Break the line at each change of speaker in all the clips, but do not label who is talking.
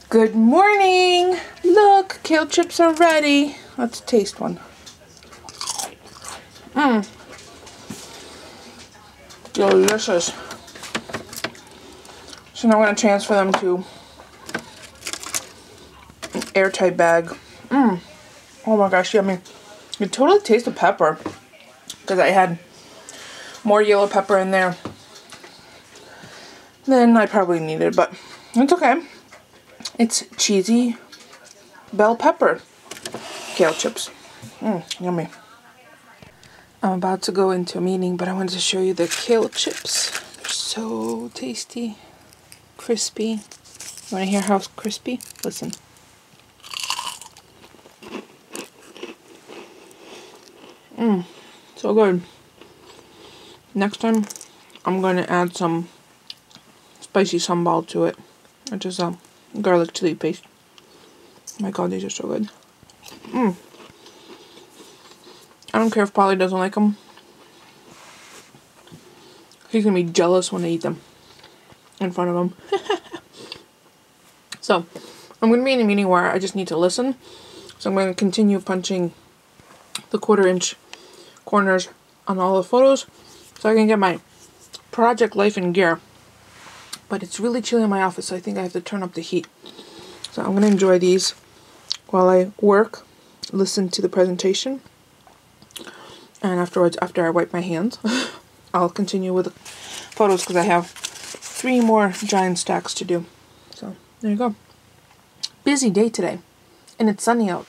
Good morning! Look, kale chips are ready. Let's taste one. Delicious. So now I'm going to transfer them to an airtight bag. Oh my gosh, yummy. You can totally taste the pepper because I had more yellow pepper in there than I probably needed, but it's okay. It's cheesy bell pepper kale chips. Yummy. I'm about to go into a meeting, but I wanted to show you the kale chips. They're so tasty, crispy. You want to hear how crispy? Listen. So good. Next time, I'm going to add some spicy sambal to it, which is a garlic chili paste. Oh my god, these are so good. I don't care if Polly doesn't like them. He's gonna be jealous when I eat them in front of him. So, I'm gonna be in a meeting where I just need to listen. So I'm gonna continue punching the 1/4-inch corners on all the photos so I can get my project life in gear. But it's really chilly in my office, so I think I have to turn up the heat. So I'm gonna enjoy these while I work, listen to the presentation, and afterwards, after I wipe my hands, I'll continue with the photos because I have 3 more giant stacks to do. So there you go. Busy day today, and it's sunny out.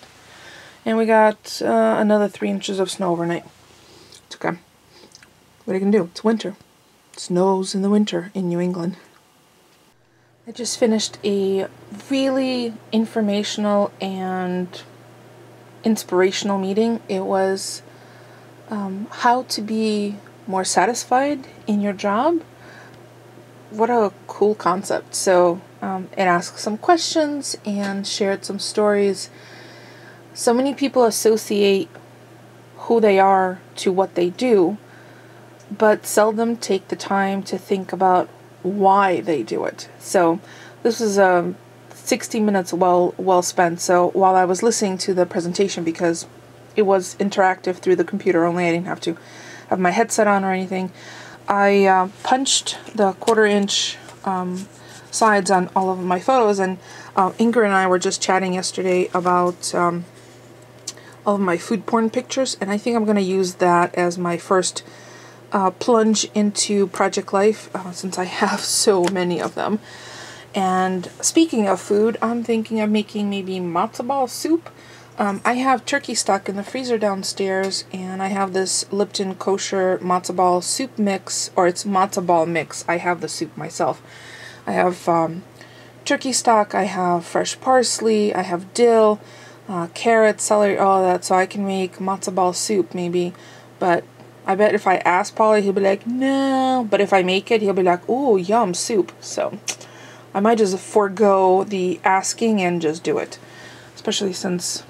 And we got another 3 inches of snow overnight. It's okay. What are you gonna do? It's winter. It snows in the winter in New England. I just finished a really informational and inspirational meeting. It was how to be more satisfied in your job. What a cool concept. So it asked some questions and shared some stories. So many people associate who they are to what they do, but seldom take the time to think about why they do it. So this was 60 minutes well spent. So while I was listening to the presentation, because it was interactive through the computer only, I didn't have to have my headset on or anything, I punched the 1/4-inch sides on all of my photos, and Ingrid and I were just chatting yesterday about all of my food porn pictures, and I think I'm going to use that as my first plunge into project life, since I have so many of them. And speaking of food, I'm thinking of making maybe matzo ball soup. I have turkey stock in the freezer downstairs, and I have this Lipton kosher matzo ball soup mix, or it's matzo ball mix. I have the soup myself. I have turkey stock, I have fresh parsley, I have dill, carrots, celery, all that, so I can make matzo ball soup maybe. But I bet if I ask Polly, he'll be like, no. But if I make it, he'll be like, ooh, yum, soup. So I might just forego the asking and just do it. Especially since,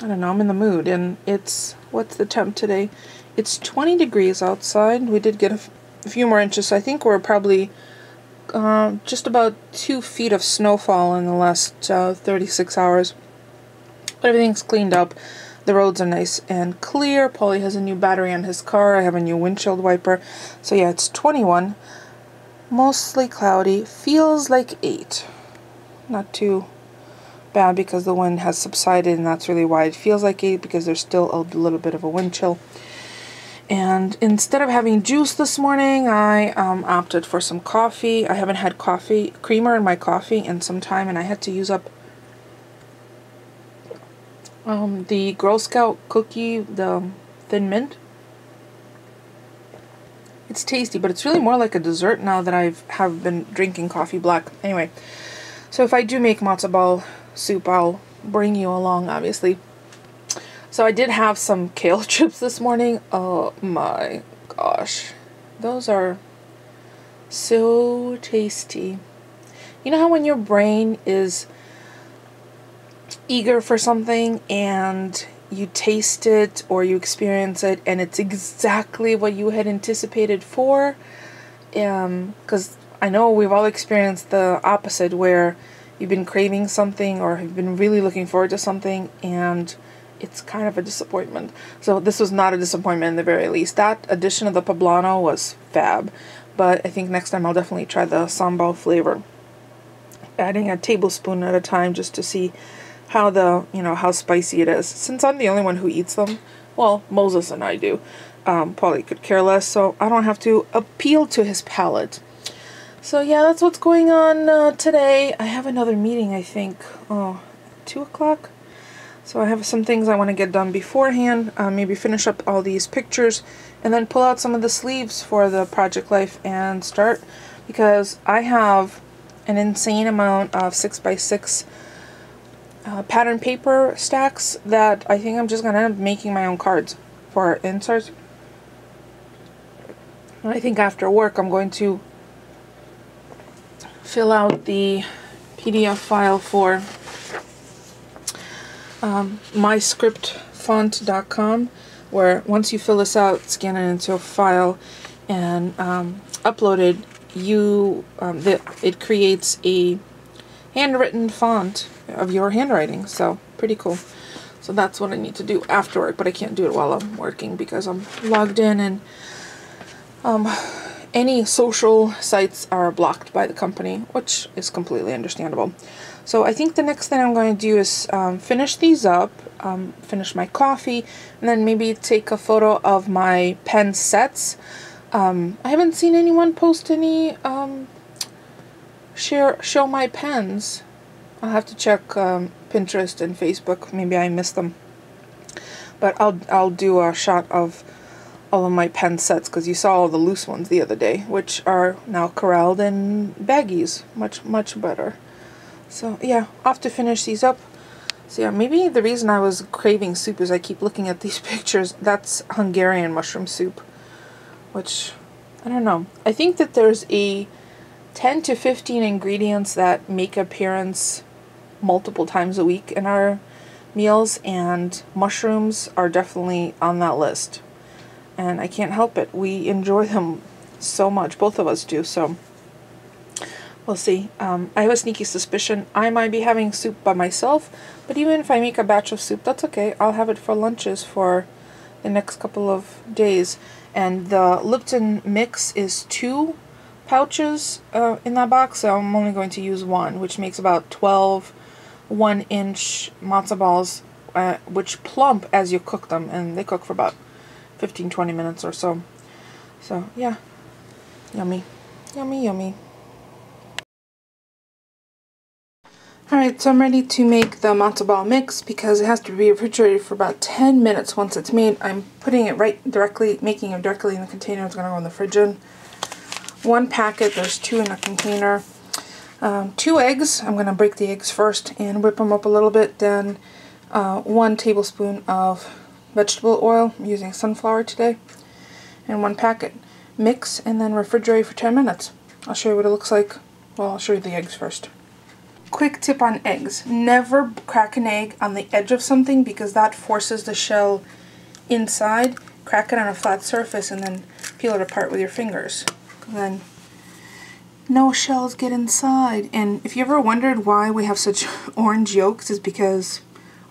I don't know, I'm in the mood. And it's, what's the temp today? It's 20 degrees outside. We did get a few more inches. So I think we're probably just about 2 feet of snowfall in the last 36 hours. But everything's cleaned up. The roads are nice and clear. Paulie has a new battery on his car. I have a new windshield wiper. So yeah, it's 21. Mostly cloudy. Feels like 8. Not too bad because the wind has subsided, and that's really why it feels like 8, because there's still a little bit of a wind chill. And instead of having juice this morning, I opted for some coffee. I haven't had creamer in my coffee in some time, and I had to use up the Girl Scout cookie, the Thin Mint. It's tasty, but it's really more like a dessert now that have been drinking coffee black. Anyway, so if I do make matzo ball soup, I'll bring you along, obviously. So I did have some kale chips this morning. Oh my gosh. Those are so tasty. You know how when your brain is eager for something and you taste it or you experience it and it's exactly what you had anticipated for? Because I know we've all experienced the opposite, where you've been craving something or have been really looking forward to something and it's kind of a disappointment. So this was not a disappointment in the very least. That addition of the poblano was fab, but I think next time I'll definitely try the sambal flavor. Adding a tablespoon at a time just to see how how spicy it is. Since I'm the only one who eats them, well, Moses and I do. Probably could care less, so I don't have to appeal to his palate. So yeah, that's what's going on today. I have another meeting, I think, 2 o'clock. So I have some things I want to get done beforehand, maybe finish up all these pictures, and then pull out some of the sleeves for the Project Life and start, because I have an insane amount of 6x6 pattern paper stacks that I think I'm just going to end up making my own cards for inserts. I think after work I'm going to fill out the PDF file for myscriptfont.com, where once you fill this out, scan it into a file and upload it, it creates a handwritten font of your handwriting. So pretty cool. So that's what I need to do after work, but I can't do it while I'm working because I'm logged in, and any social sites are blocked by the company, which is completely understandable. So I think the next thing I'm going to do is finish these up, finish my coffee, and then maybe take a photo of my pen sets. I haven't seen anyone post any show my pens. I'll have to check Pinterest and Facebook. Maybe I missed them. But I'll do a shot of all of my pen sets, because you saw all the loose ones the other day, which are now corralled in baggies. Much better. So yeah, off to finish these up. So yeah, maybe the reason I was craving soup is I keep looking at these pictures. That's Hungarian mushroom soup, which, I don't know. I think that there's a 10 to 15 ingredients that make appearance multiple times a week in our meals, and mushrooms are definitely on that list. And I can't help it. We enjoy them so much. Both of us do, so we'll see. I have a sneaky suspicion I might be having soup by myself, but even if I make a batch of soup, that's okay. I'll have it for lunches for the next couple of days. And the Lipton mix is 2 pouches in that box, so I'm only going to use 1, which makes about 12 1-inch matzo balls, which plump as you cook them, and they cook for about 15-20 minutes or so. So yeah, yummy, yummy, yummy. Alright, so I'm ready to make the matzo ball mix because it has to be refrigerated for about 10 minutes once it's made. I'm putting it making it directly in the container. It's going to go in the fridge. 1 packet, there's 2 in a container. 2 eggs, I'm going to break the eggs first and whip them up a little bit. Then 1 tablespoon of vegetable oil, I'm using sunflower today. And 1 packet. Mix and then refrigerate for 10 minutes. I'll show you what it looks like. Well, I'll show you the eggs first. Quick tip on eggs. Never crack an egg on the edge of something because that forces the shell inside. Crack it on a flat surface and then peel it apart with your fingers. And then no shells get inside. And if you ever wondered why we have such orange yolks, it's because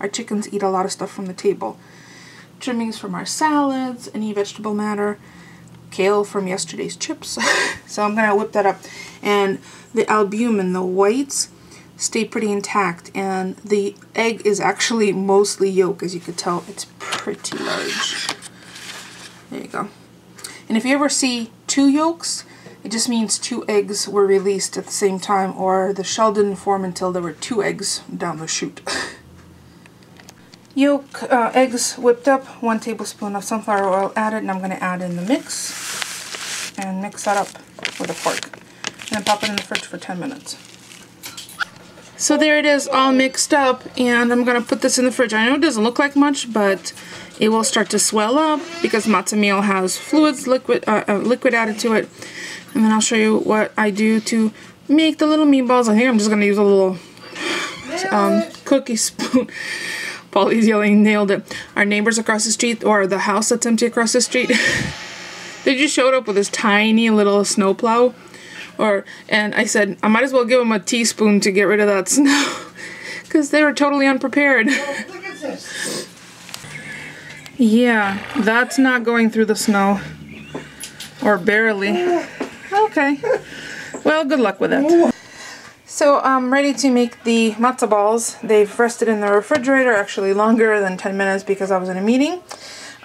our chickens eat a lot of stuff from the table. Trimmings from our salads, any vegetable matter, kale from yesterday's chips. So I'm going to whip that up. And the albumin, the whites, stay pretty intact, and the egg is actually mostly yolk. As you could tell, it's pretty large. There you go. And if you ever see 2 yolks, it just means 2 eggs were released at the same time, or the shell didn't form until there were 2 eggs down the chute. Eggs whipped up, 1 tablespoon of sunflower oil added, and I'm going to add in the mix and mix that up with a fork, and then pop it in the fridge for 10 minutes. So there it is, all mixed up, and I'm going to put this in the fridge. I know it doesn't look like much, but it will start to swell up because matzo meal has liquid added to it. And then I'll show you what I do to make the little meatballs. I think I'm just going to use a little cookie spoon. Polly's yelling, nailed it. Our neighbors across the street, or the house that's empty across the street, they just showed up with this tiny little snowplow And I said, I might as well give them a teaspoon to get rid of that snow. Because they were totally unprepared.
Oh, look at this.
Yeah, that's not going through the snow. Or barely. Okay. Well, good luck with it. So I'm ready to make the matzo balls. They've rested in the refrigerator actually longer than 10 minutes because I was in a meeting.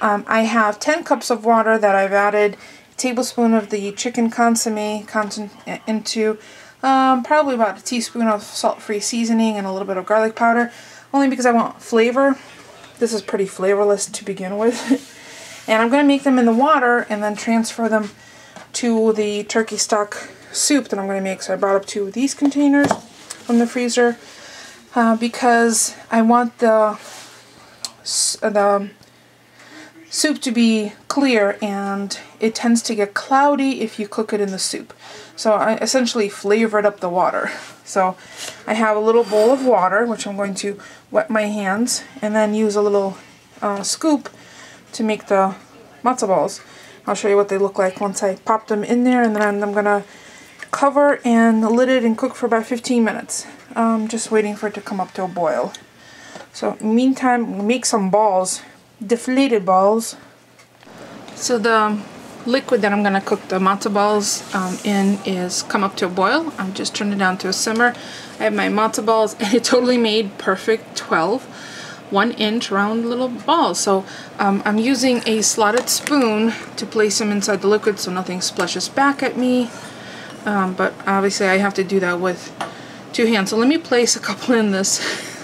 I have 10 cups of water that I've added a tablespoon of the chicken consomme into probably about a teaspoon of salt-free seasoning and a little bit of garlic powder, only because I want flavor. This is pretty flavorless to begin with. And I'm going to make them in the water and then transfer them to the turkey stock soup that I'm going to make. So I brought up 2 of these containers from the freezer because I want the soup to be clear, and it tends to get cloudy if you cook it in the soup. So I essentially flavored up the water. So I have a little bowl of water, which I'm going to wet my hands, and then use a little scoop to make the matzo balls. I'll show you what they look like once I pop them in there, and then I'm going to cover and lid it and cook for about 15 minutes. Just waiting for it to come up to a boil. So meantime, make some balls. Deflated balls. So the liquid that I'm going to cook the matzo balls in is come up to a boil. I'm just turned it down to a simmer. I have my matzo balls, and it totally made perfect 12 1-inch round little balls. So I'm using a slotted spoon to place them inside the liquid so nothing splashes back at me. But obviously I have to do that with 2 hands. So let me place a couple in this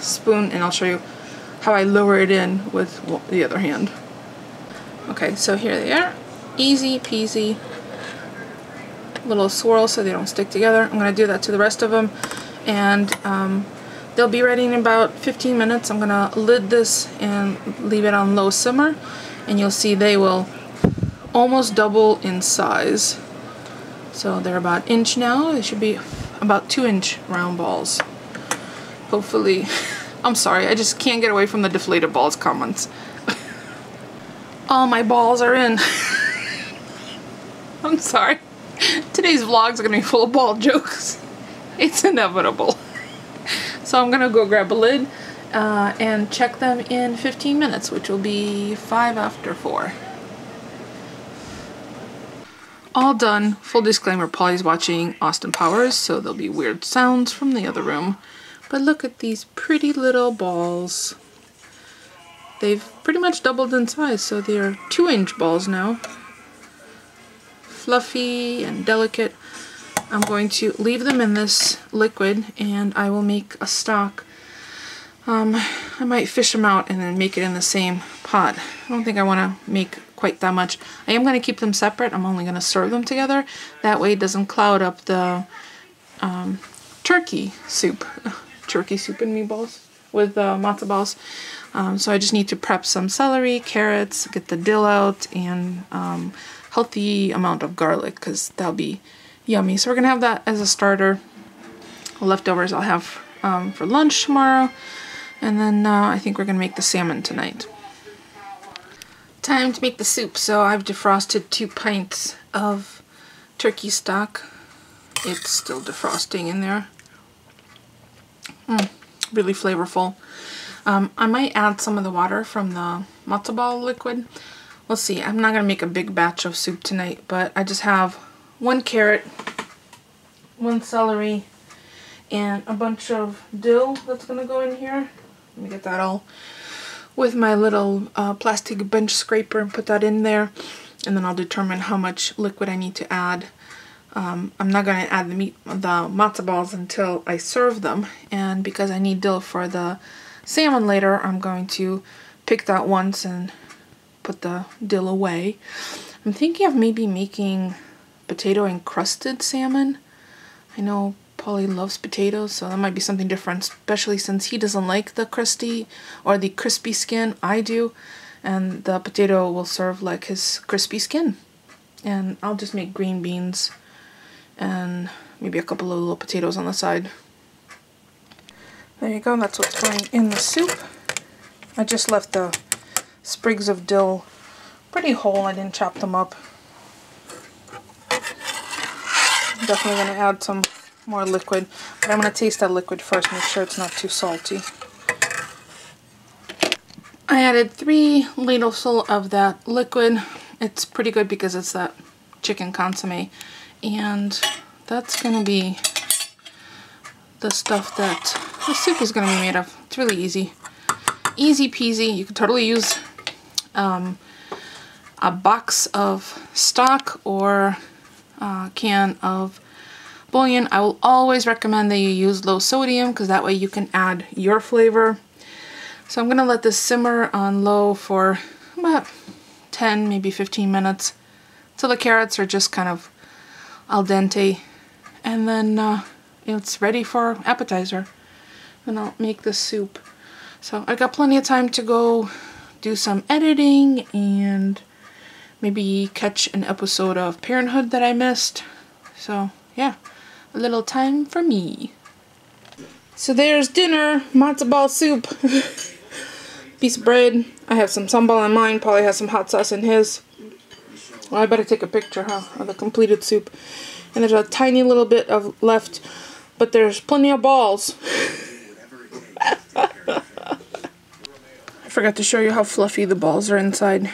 spoon, and I'll show you how I lower it in with the other hand. Okay, so here they are. Easy peasy. Little swirl so they don't stick together. I'm going to do that to the rest of them. And they'll be ready in about 15 minutes. I'm going to lid this and leave it on low simmer. And you'll see they will almost double in size. So they're about 1 inch now. They should be about 2-inch round balls. Hopefully. I'm sorry, I just can't get away from the deflated balls comments. All my balls are in. I'm sorry. Today's vlogs are going to be full of ball jokes. It's inevitable. So I'm going to go grab a lid and check them in 15 minutes, which will be 5 after 4. All done. Full disclaimer, Polly's watching Austin Powers, so there'll be weird sounds from the other room. But look at these pretty little balls. They've pretty much doubled in size, so they're 2-inch balls now. Fluffy and delicate. I'm going to leave them in this liquid, and I will make a stock. I might fish them out and then make it in the same pot. I don't think I want to make quite that much. I am going to keep them separate. I'm only going to serve them together. That way it doesn't cloud up the turkey soup. Turkey soup and meatballs with matzo balls. So I just need to prep some celery, carrots, get the dill out, and healthy amount of garlic, because that'll be yummy. So we're gonna have that as a starter. Leftovers I'll have for lunch tomorrow, and then I think we're gonna make the salmon tonight. Time to make the soup. So I've defrosted 2 pints of turkey stock. It's still defrosting in there. Really flavorful. I might add some of the water from the matzo ball liquid. We'll see. I'm not going to make a big batch of soup tonight, but I just have 1 carrot, 1 celery, and a bunch of dill that's going to go in here. Let me get that all with my little plastic bench scraper and put that in there, and then I'll determine how much liquid I need to add. I'm not going to add the matzo balls until I serve them, and because I need dill for the salmon later, I'm going to pick that once and put the dill away. I'm thinking of maybe making potato encrusted salmon. I know Polly loves potatoes, so that might be something different, especially since he doesn't like the crusty or the crispy skin. I do, and the potato will serve like his crispy skin. And I'll just make green beans and maybe a couple of little potatoes on the side. There you go, that's what's going in the soup. I just left the sprigs of dill pretty whole, I didn't chop them up. definitely going to add some more liquid, but I'm going to taste that liquid first, make sure it's not too salty. I added 3 ladlesful of that liquid. It's pretty good because it's that chicken consomme, and that's going to be the stuff that the soup is going to be made of. It's really easy. Easy peasy. You could totally use a box of stock or a can of bouillon. I will always recommend that you use low sodium because that way you can add your flavor. So I'm going to let this simmer on low for about 10, maybe 15 minutes till the carrots are just kind of al dente, and then it's ready for appetizer. And I'll make the soup. So I got plenty of time to go do some editing and maybe catch an episode of Parenthood that I missed. So yeah, a little time for me. So there's dinner, matzo ball soup. Piece of bread. I have some sambal in mine. Polly has some hot sauce in his. Well, I better take a picture, of the completed soup. And there's a tiny little bit of left, but there's plenty of balls. I forgot to show you how fluffy the balls are inside.